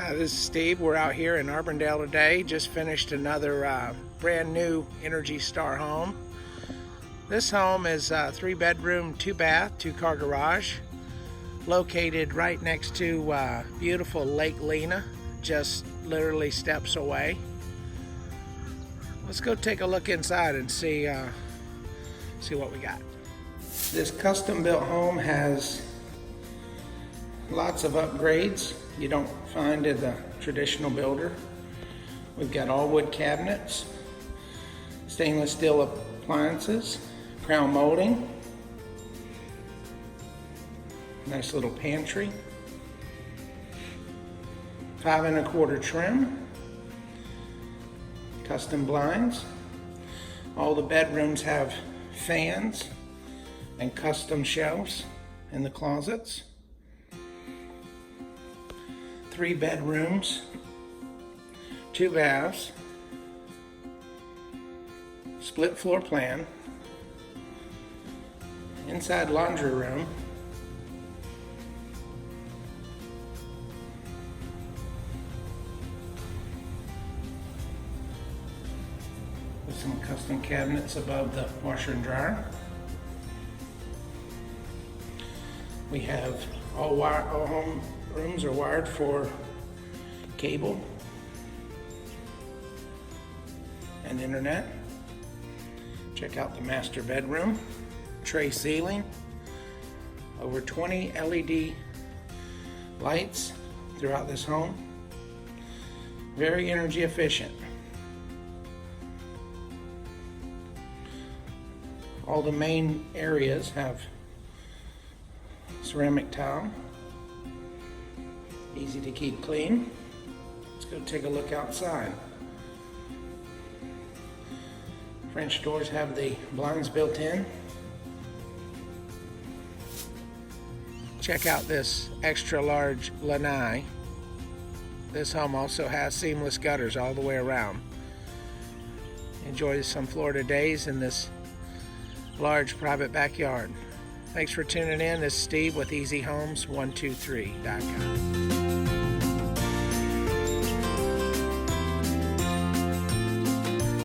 This is Steve. We're out here in Auburndale today. Just finished another brand new Energy Star home. This home is a 3-bedroom, 2-bath, 2-car garage, located right next to beautiful Lake Lena, just literally steps away. Let's go take a look inside and see what we got. This custom-built home has lots of upgrades you don't find in the traditional builder. We've got all wood cabinets, stainless steel appliances, crown molding, nice little pantry, 5 1/4 trim, custom blinds. All the bedrooms have fans and custom shelves in the closets. 3 bedrooms, 2 baths, split floor plan, inside laundry room, with some custom cabinets above the washer and dryer. We have all home rooms are wired for cable and internet. Check out the master bedroom. Tray ceiling. Over 20 LED lights throughout this home. Very energy efficient. All the main areas have ceramic tile. Easy to keep clean. Let's go take a look outside. French doors have the blinds built in. Check out this extra large lanai. This home also has seamless gutters all the way around. Enjoy some Florida days in this large private backyard. Thanks for tuning in. This is Steve with EasyHomes123.com.